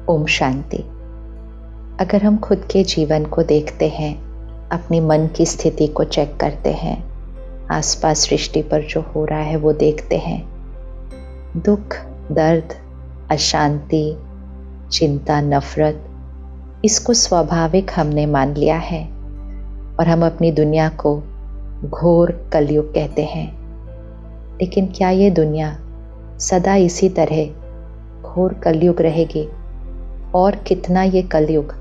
ओम शांति। अगर हम खुद के जीवन को देखते हैं, अपनी मन की स्थिति को चेक करते हैं, आसपास सृष्टि पर जो हो रहा है वो देखते हैं, दुख, दर्द, अशांति, चिंता, नफरत, इसको स्वाभाविक हमने मान लिया है और हम अपनी दुनिया को घोर कलयुग कहते हैं। लेकिन क्या ये दुनिया सदा इसी तरह घोर कलयुग रहेगी और कितना ये कलयुग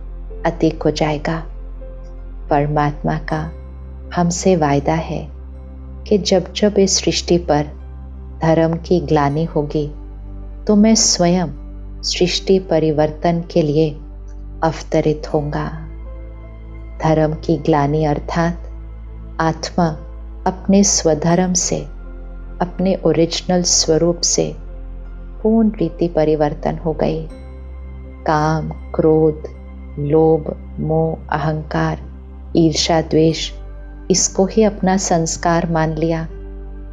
अतीत हो जाएगा? परमात्मा का हमसे वायदा है कि जब जब इस सृष्टि पर धर्म की ग्लानि होगी तो मैं स्वयं सृष्टि परिवर्तन के लिए अवतरित होऊंगा। धर्म की ग्लानि अर्थात आत्मा अपने स्वधर्म से, अपने ओरिजिनल स्वरूप से पूर्ण रीति परिवर्तन हो गई। काम, क्रोध, लोभ, मोह, अहंकार, ईर्ष्या, द्वेष, इसको ही अपना संस्कार मान लिया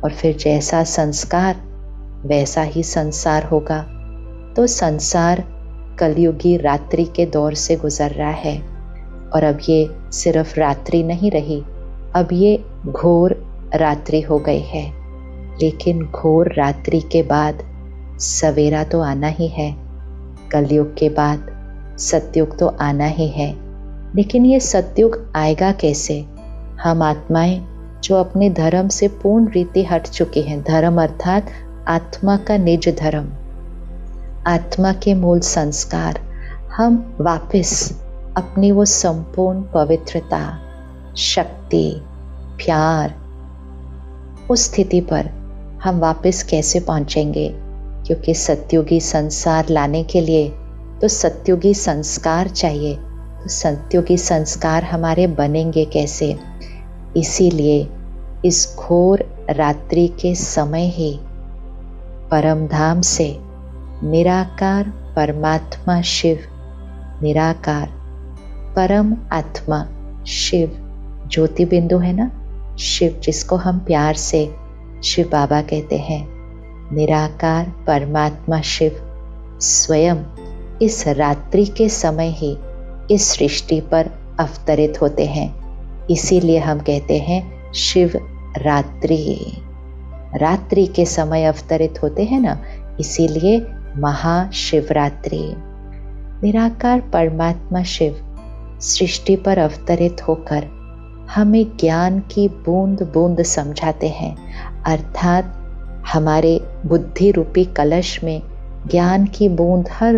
और फिर जैसा संस्कार वैसा ही संसार होगा। तो संसार कलयुगी रात्रि के दौर से गुजर रहा है और अब ये सिर्फ रात्रि नहीं रही, अब ये घोर रात्रि हो गई है। लेकिन घोर रात्रि के बाद सवेरा तो आना ही है, कलयुग के बाद सतयुग तो आना ही है। लेकिन ये सतयुग आएगा कैसे? हम आत्माएं जो अपने धर्म से पूर्ण रीति हट चुकी हैं, धर्म अर्थात आत्मा का निज धर्म, आत्मा के मूल संस्कार, हम वापस अपनी वो संपूर्ण पवित्रता, शक्ति, प्यार, उस स्थिति पर हम वापस कैसे पहुंचेंगे? क्योंकि सतयुगी संसार लाने के लिए तो सतयुगी संस्कार चाहिए। तो सतयुगी संस्कार हमारे बनेंगे कैसे? इसीलिए इस घोर रात्रि के समय ही परम धाम से निराकार परमात्मा शिव, निराकार परम आत्मा शिव, ज्योति बिंदु है ना, शिव जिसको हम प्यार से शिव बाबा कहते हैं, निराकार परमात्मा शिव स्वयं इस रात्रि के समय ही इस सृष्टि पर अवतरित होते हैं। इसीलिए हम कहते हैं शिव रात्रि, रात्रि के समय अवतरित होते हैं ना, इसीलिए महाशिवरात्रि। निराकार परमात्मा शिव सृष्टि पर अवतरित होकर हमें ज्ञान की बूंद बूंद समझाते हैं, अर्थात हमारे बुद्धि रूपी कलश में ज्ञान की बूंद हर